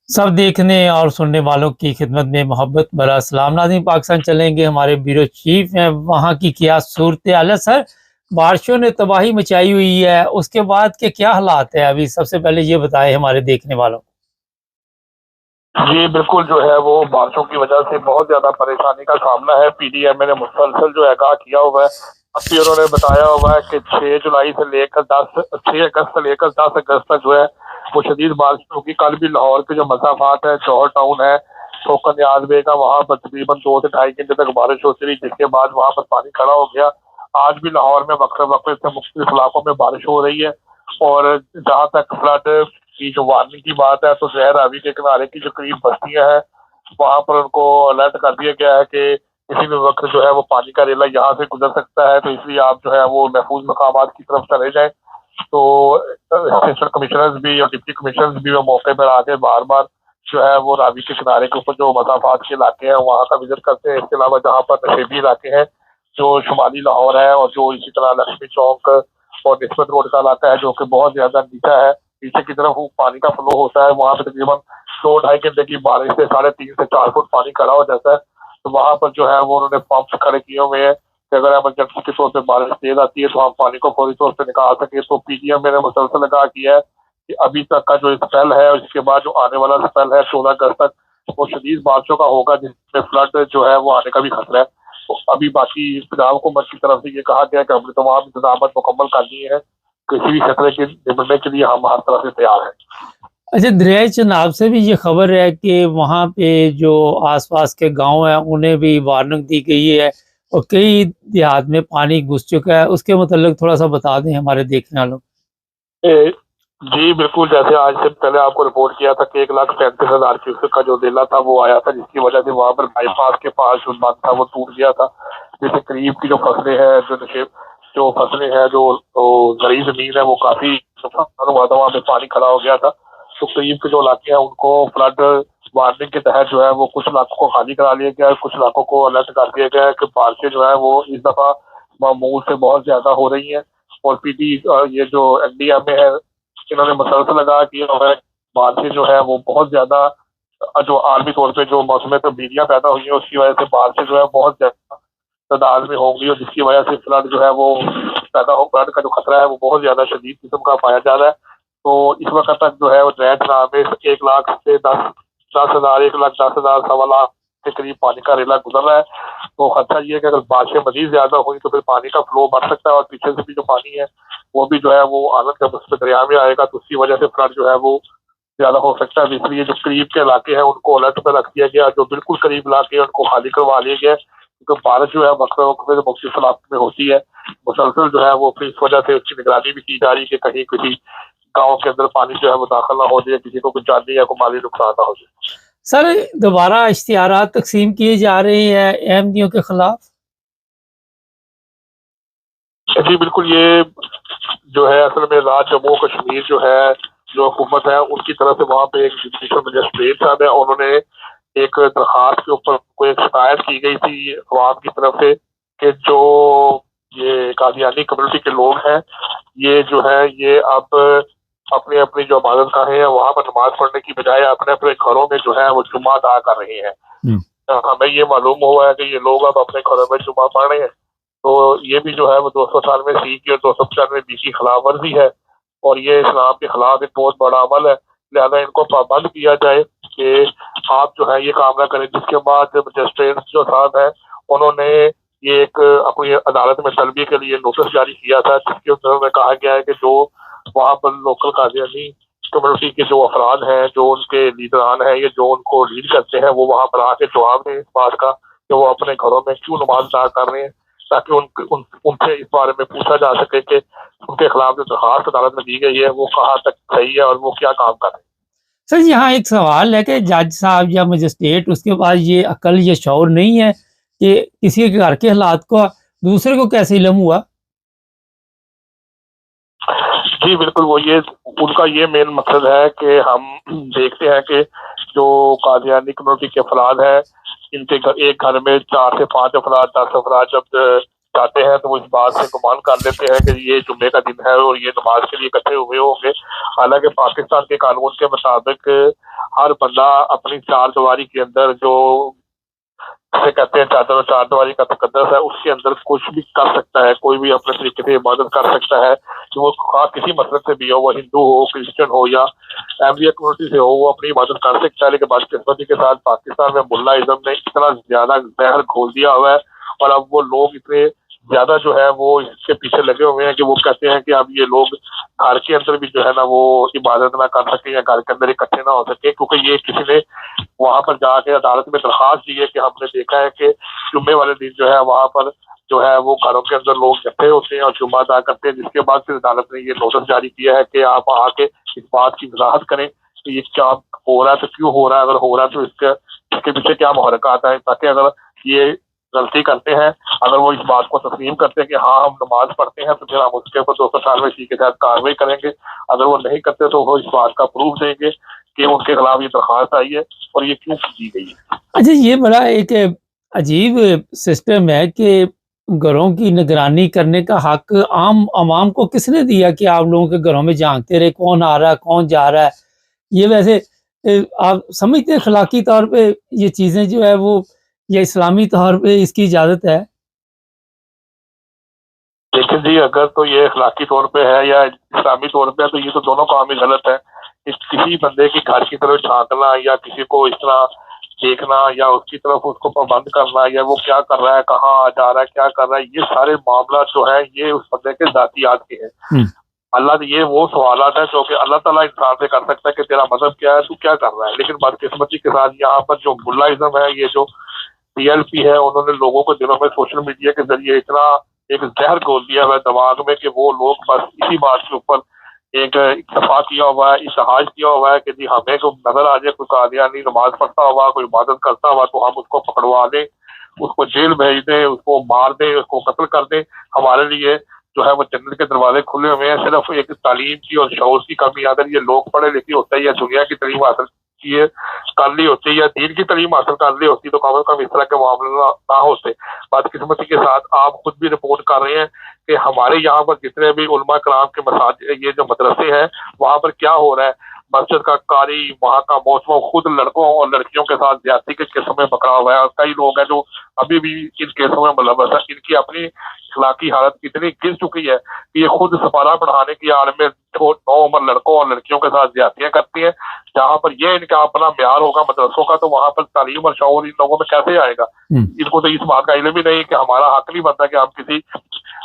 सब देखने और सुनने वालों की खिदमत में मोहब्बत भरा सलाम। नाज़रीन, पाकिस्तान चलेंगे, हमारे ब्यूरो चीफ हैं, वहाँ की क्या सूरत हाल है सर? बारिशों ने तबाही मचाई हुई है, उसके बाद के क्या हालात है अभी? सबसे पहले ये बताएं हमारे देखने वालों को। जी बिल्कुल, जो है वो बारिशों की वजह से बहुत ज़्यादा परेशानी का सामना है। पीडीएमए ने मुसलसल जो है आगाह किया हुआ है। अभी उन्होंने बताया हुआ है कि 6 जुलाई से लेकर 6 अगस्त से लेकर 10 अगस्त तक जो है वो शदीद बारिश होगी। कल भी लाहौर के जो मसाफात है, जौहर टाउन है, ठोकर नियाज बेग का, वहाँ पर तकरीबन 2 से ढाई घंटे तक बारिश होती रही, जिसके बाद वहाँ पर पानी खड़ा हो गया। आज भी लाहौर में वक्फे वक्फे से मुख्तलिफ इलाकों में बारिश हो रही है। और जहाँ तक फ्लड की जो वार्निंग की बात है, तो जहर रावी के किनारे की जो करीब बस्तियां हैं, वहां पर उनको अलर्ट कर दिया गया है कि किसी भी वक्त जो है वो पानी का रेला यहाँ से गुजर सकता है, तो इसलिए आप जो है वो महफूज मकामात की तरफ चले जाएं। तो स्पेशल कमिश्नर्स भी और डिप्टी कमिश्नर्स भी वो मौके पर आके बार बार जो है वो रावी के किनारे के ऊपर जो मसाफात के इलाके हैं वहाँ का विजिट करते हैं। इसके अलावा जहाँ पर नशेबी इलाके हैं, जो शुमाली लाहौर है, और जो इसी तरह लक्ष्मी चौक और निस्बत रोड का इलाका है, जो कि बहुत ज्यादा नीचा है, पीछे की तरफ वो पानी का फ्लो होता है, वहाँ पे तकरीबन 2 ढाई घंटे की बारिश से 3.5 से 4 फुट पानी खड़ा हो जाता है। तो वहाँ पर जो है वो उन्होंने पंप्स खड़े किए हुए हैं कि अगर एमरजेंसी के तौर पर बारिश तेज आती है तो हम पानी को फौरी तौर पर निकाल सके। तो पीडीएम ने मुसलसल लगा किया है कि अभी तक का जो स्पेल है और इसके बाद जो आने वाला स्पेल है 16 अगस्त तक, वो शदीद बारिशों का होगा, जिसमें फ्लड जो है वो आने का भी खतरा है। तो अभी बाकी पंजाब हुकूमत की तरफ से ये कहा गया कि हमने तमाम इंतजाम मुकम्मल कर दिए हैं, किसी भी खतरे के निपटने के लिए हम हर तरह से तैयार हैं। अच्छा, दरियाई चनाब से भी ये खबर है कि वहाँ पे जो आसपास के गांव हैं उन्हें भी वार्निंग दी गई है और कई देहात में पानी घुस चुका है। उसके मतलब थोड़ा सा बता दें हमारे देखने वालों को। जी बिल्कुल, जैसे आज से पहले आपको रिपोर्ट किया था कि 1,35,000 क्यूसेक का जो जिला था वो आया था, जिसकी वजह से वहाँ पर बाईपास के पास जो बांध था वो टूट गया था। जैसे करीब की जो फसलें हैं, जो फसलें हैं, जो जरी जमीन है, वो काफी नुकसान हुआ था, वहाँ पे पानी खड़ा हो गया था। तो करीब के जो इलाके हैं उनको फ्लड वार्निंग के तहत जो है वो कुछ इलाकों को खाली करा लिया गया है, कुछ इलाकों को अलर्ट कर दिया गया है कि बारिशें जो है वो इस दफा मामूल से बहुत ज्यादा हो रही हैं। और पीटी ये जो एनडीएमए है, इन्होंने मुसलसल लगा किया हुआ है। बारिशें जो है वो बहुत ज्यादा, जो आलमी तौर पे जो मौसम तब्दीलियां पैदा हुई हैं उसकी वजह से बारिशें जो है बहुत ज्यादा तादाद में होंगी, और जिसकी वजह से फ्लड जो है वो फ्लड का जो खतरा है वो बहुत ज्यादा शदीद किस्म का पाया जा रहा है। तो इस वक्त तक जो है वो ड्रैट नाम में 1 लाख से 10,000, 1,10,000, 1.25 लाख के करीब पानी का रेला गुजर रहा है। तो खतरा ये है कि अगर बारिशें मजीद ज्यादा हुई तो फिर पानी का फ्लो बढ़ सकता है, और पीछे से भी जो पानी है वो भी जो है वो आनंद का मुझ दरिया में आएगा, तो उसकी वजह से फ्लड जो है वो ज्यादा हो सकता है। इसलिए जो करीब के इलाके हैं उनको अलर्ट पर रख दिया गया, जो बिल्कुल करीब इलाके हैं उनको खाली करवा लिया गया, क्योंकि बारिश जो है वक्फे वक्फे से मुख्तलिफ इलाकों में होती है मुसलसल जो है वो, फिर इस वजह से उसकी निगरानी भी की जा रही है कि कहीं किसी गाँव के अंदर पानी जो है वो दाखिल ना हो जाए, किसी को कुछ जानी या कोई माली नुकसान ना हो जाए। सर, दोबारा इश्तिहारात तकसीम किए जा रहे हैं अहमदियों के खिलाफ। जी बिल्कुल, ये जो है असल में राज जम्मू कश्मीर जो है, जो हुकूमत है उनकी तरफ से वहाँ पे एक जुडिशल मजिस्ट्रेट साहब है, उन्होंने एक दरखास्त के ऊपर कोई एक शिकायत की गई थी अवाम की तरफ से कि जो ये कादियानी कम्युनिटी के लोग हैं, ये जो है ये अब अपनी अपनी जो इबादत गाहें हैं वहाँ पर नमाज पढ़ने की बजाय अपने अपने घरों में जो है वो जुम्मा अदा कर रहे हैं। हमें ये मालूम हुआ है कि ये लोग अब अपने घरों में जुम्मा पढ़ रहे हैं, तो ये भी जो है वो 297 सी की और 295 बी की खिलाफ वर्जी है, और ये इस्लाम के खिलाफ एक बहुत बड़ा अमल है। लिहाजा इनको पाबंद किया जाए कि आप जो है ये काम ना करें। जिसके बाद मजिस्ट्रेट जो साहब है उन्होंने ये एक अपनी अदालत में तलबी के लिए नोटिस जारी किया था, जिसके अंदर में कहा गया है कि जो वहाँ पर लोकल कादियानी कम्युनिटी के जो अफराद हैं, जो उनके लीडरान हैं, ये जो उनको लीड करते हैं, वो वहाँ पर आके जवाब दें इस बात का कि वो अपने घरों में क्यों नमाज अदा कर रहे हैं, ताकि उनसे इस बारे में पूछा जा सके कि उनके खिलाफ जो दरखास्त अदालत में दी गई है वो कहाँ तक सही है और वो क्या काम कर रहे हैं। सर, यहाँ एक सवाल है कि जज साहब या मजिस्ट्रेट उसके पास ये अकल ये शौर नहीं है कि किसी के घर के हालात को दूसरे को कैसे इल्म हुआ। जी बिल्कुल, वो ये उनका ये मेन मकसद है कि हम देखते हैं कि जो कादियानी कम्युनिटी के अफराद हैं, इनके एक घर में 4 से 5 अफराद, 10 अफराद जब जाते हैं तो वो इस बात से गुमान कर लेते हैं कि ये जुम्मे का दिन है और ये नमाज के लिए इकट्ठे हुए होंगे। हालांकि पाकिस्तान के कानून के मुताबिक ہر بندہ اپنی چار دیواری کے اندر جو جسے کہتے ہیں چادر و چار دیواری کا تقدس ہے اس کے اندر کچھ بھی کر سکتا ہے، کوئی بھی اپنے طریقے سے عبادت کر سکتا ہے، کہ وہ خاص کسی مذہب سے بھی ہو، وہ ہندو ہو، کرسچن ہو یا احمدیہ کمیونٹی سے ہو، وہ اپنی عبادت کر سکتا ہے۔ لیکن بدقسمتی کے ساتھ پاکستان میں ملا ازم نے اتنا زیادہ زہر گھول دیا ہوا ہے، اور اب وہ لوگ اتنے زیادہ جو ہے وہ اس کے پیچھے لگے ہوئے ہیں کہ وہ کہتے ہیں کہ اب یہ لوگ گھر کے اندر بھی جو ہے نا وہ عبادت نہ کر سکیں یا گھر کے اندر اکٹھے نہ ہو سکے، کیونکہ یہ کسی نے وہاں پر جا کے عدالت میں درخواست دی ہے کہ ہم نے دیکھا ہے کہ جمعے والے دن جو ہے وہاں پر جو ہے وہ گھروں کے اندر لوگ اکٹھے ہوتے ہیں اور جمعہ ادا کرتے ہیں، جس کے بعد پھر عدالت نے یہ نوٹس جاری کیا ہے کہ آپ آ کے اس بات کی وضاحت کریں کہ یہ کیا ہو رہا ہے، تو کیوں ہو رہا ہے، اگر ہو رہا ہے تو اس کے پیچھے کیا محرکات ہیں، تاکہ اگر یہ غلطی کرتے ہیں، اگر وہ اس بات کو تسلیم کرتے ہیں کہ ہاں ہم نماز پڑھتے ہیں، تو پھر ہم اس کے اوپر 298 کے تحت کارروائی کریں گے، اگر وہ نہیں کرتے تو وہ اس بات کا پروف دیں گے کہ ان کے خلاف یہ درخواست آئی ہے اور یہ کیوں کی گئی ہے۔ اچھا، یہ بڑا ایک عجیب سسٹم ہے کہ گھروں کی نگرانی کرنے کا حق عام عوام کو کس نے دیا کہ آپ لوگوں کے گھروں میں جھانکتے رہے کون آ رہا ہے کون جا رہا ہے؟ یہ ویسے آپ سمجھتے ہیں اخلاقی طور پہ یہ چیزیں جو ہے وہ یا اسلامی طور پہ اس کی اجازت ہے؟ لیکن جی اگر تو یہ اخلاقی طور پہ ہے یا اسلامی طور پہ ہے تو یہ تو دونوں کام ہی غلط ہے۔ کسی بندے کی گھر کی طرف جھانکنا یا کسی کو اس طرح دیکھنا یا اس کی طرف اس کو پابند کرنا یا وہ کیا کر رہا ہے کہاں جا رہا ہے کیا کر رہا ہے، یہ سارے معاملات جو ہیں یہ اس بندے کے ذاتیات کے ہیں۔ اللہ یہ وہ سوالات ہیں جو کہ اللہ تعالیٰ انسان سے کر سکتا ہے کہ تیرا مذہب کیا ہے، تو کیا کر رہا ہے۔ لیکن بدقسمتی کے ساتھ یہاں پر جو ملا ازم ہے، یہ جو PLP ہے، انہوں نے لوگوں کو دنوں میں سوشل میڈیا کے ذریعے اتنا ایک زہر گھول دیا ہوا ہے دماغ میں کہ وہ لوگ بس اسی بات کے اوپر ایک اکتفا کیا ہوا ہے، اشتہار کیا ہوا ہے کہ جی ہمیں کو نظر آ جائے کوئی قادیانی نماز پڑھتا ہوا کوئی عبادت کرتا ہوا تو ہم اس کو پکڑوا دیں، اس کو جیل بھیج دیں، اس کو مار دیں، اس کو قتل کر دیں۔ ہمارے لیے جو ہے وہ جنت کے دروازے کھلے ہوئے ہیں۔ صرف ایک تعلیم کی اور شعور کی کمی، اگر یہ لوگ پڑھے لکھے ہوتے ہیں یا دنیا کی تعلیم حاصل کیے کر لی ہوتی یا دین کی تعلیم حاصل کر لی ہوتی تو کم از کم اس طرح کے معاملے نہ ہوتے۔ بدقسمتی کے ساتھ آپ خود بھی رپورٹ کر رہے ہیں کہ ہمارے یہاں پر جتنے بھی علماء کرام کے مساجد یہ جو مدرسے ہیں وہاں پر کیا ہو رہا ہے، مسجد کا قاری وہاں کا موسم خود لڑکوں اور لڑکیوں کے ساتھ زیادتی کے کیسوں میں پکڑا ہوا ہے، اور کئی لوگ ہیں جو ابھی بھی ان کیسوں میں ملوث ہیں۔ ان کی اپنی اخلاقی حالت اتنی گر چکی ہے کہ یہ خود سپارہ پڑھانے کی عالم میں نو عمر لڑکوں اور لڑکیوں کے ساتھ زیادتیاں کرتی ہیں۔ جہاں پر یہ ان کا اپنا معیار ہوگا مدرسوں کا تو وہاں پر تعلیم اور شعور ان لوگوں میں کیسے آئے گا؟ ان کو تو اس بات کا علم ہی نہیں کہ ہمارا حق نہیں بنتا کہ ہم کسی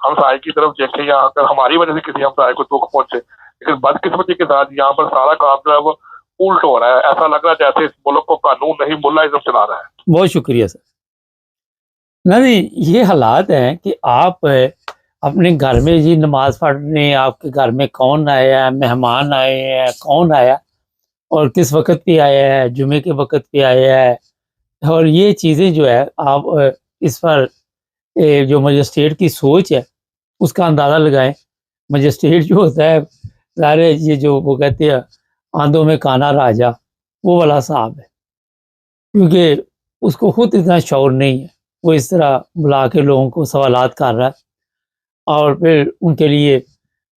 ہمسائے کی طرف دیکھیں یا اگر ہماری وجہ سے کسی ہمسائے کو دکھ پہنچے۔ لیکن بدقسمتی کے ساتھ یہاں پر سارا کام جو ہے وہ الٹ ہو رہا ہے، ایسا لگ رہا ہے جیسے اس ملک کو قانون نہیں ملا ازم چلا رہا ہے۔ بہت شکریہ سر۔ نہیں، یہ حالات ہیں کہ آپ اپنے گھر میں جی نماز پڑھنے آپ کے گھر میں کون آیا ہے، مہمان آئے ہیں، کون آیا اور کس وقت پہ آیا ہے، جمعے کے وقت پہ آیا ہے، اور یہ چیزیں جو ہے آپ اس پر جو مجسٹریٹ کی سوچ ہے اس کا اندازہ لگائیں۔ مجسٹریٹ جو ہوتا ہے ظاہر ہے یہ جو وہ کہتے ہیں آندھوں میں کانا راجا، وہ والا صاحب ہے، کیونکہ اس کو خود اتنا شعور نہیں ہے، وہ اس طرح بلا کے لوگوں کو سوالات کر رہا ہے اور پھر ان کے لیے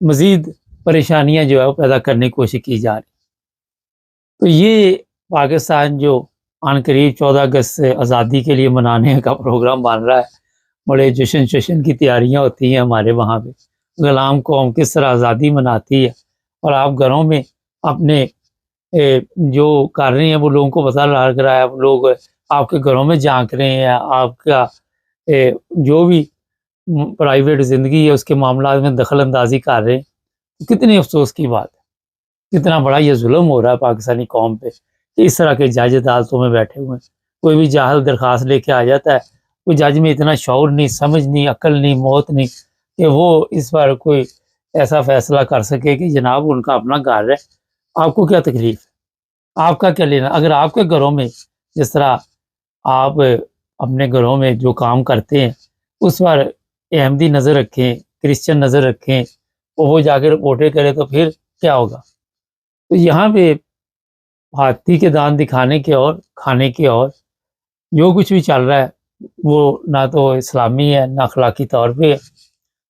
مزید پریشانیاں جو ہے وہ پیدا کرنے کی کوشش کی جا رہی۔ تو یہ پاکستان جو عن قریب 14 اگست سے آزادی کے لیے منانے کا پروگرام بن رہا ہے، بڑے جشن کی تیاریاں ہوتی ہیں ہمارے وہاں پہ، غلام قوم کس طرح آزادی مناتی ہے، اور آپ گھروں میں اپنے جو کر رہے ہیں وہ لوگوں کو پتہ لگ رہا ہے، لوگ آپ کے گھروں میں جھانک رہے ہیں، آپ کا جو بھی پرائیویٹ زندگی ہے اس کے معاملات میں دخل اندازی کر رہے ہیں۔ کتنی افسوس کی بات ہے، کتنا بڑا یہ ظلم ہو رہا ہے پاکستانی قوم پہ کہ اس طرح کے جج عدالتوں میں بیٹھے ہوئے ہیں۔ کوئی بھی جاہل درخواست لے کے آ جاتا ہے، کوئی جج میں اتنا شعور نہیں، سمجھ نہیں، عقل نہیں، موت نہیں کہ وہ اس پر کوئی ایسا فیصلہ کر سکے کہ جناب ان کا اپنا گھر ہے، آپ کو کیا تکلیف ہے، آپ کا کیا لینا۔ اگر آپ کے گھروں میں جس طرح آپ اپنے گھروں میں جو کام کرتے ہیں اس پر احمدی نظر رکھیں، کرسچن نظر رکھیں، اور وہ جا کے رپورٹیں کرے تو پھر کیا ہوگا؟ تو یہاں پہ ہاتھی کے دان دکھانے کے اور کھانے کے اور جو کچھ بھی چل رہا ہے وہ نہ تو اسلامی ہے نہ اخلاقی طور پہ ہے،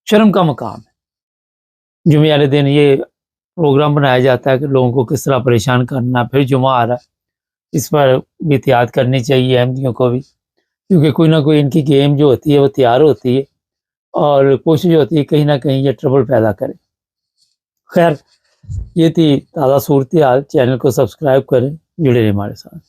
شرم کا مقام ہے۔ جمعے والے دن یہ پروگرام بنایا جاتا ہے کہ لوگوں کو کس طرح پریشان کرنا، پھر جمعہ آ رہا ہے اس پر بھی احتیاط کرنی چاہیے احمدیوں کو بھی، کیونکہ کوئی نہ کوئی ان کی گیم جو ہوتی ہے وہ تیار ہوتی ہے اور کوشش ہوتی ہے کہیں نہ کہیں یہ ٹربل پیدا کرے۔ خیر، یہ تھی تازہ صورتحال۔ چینل کو سبسکرائب کریں، جڑے رہیں ہمارے ساتھ۔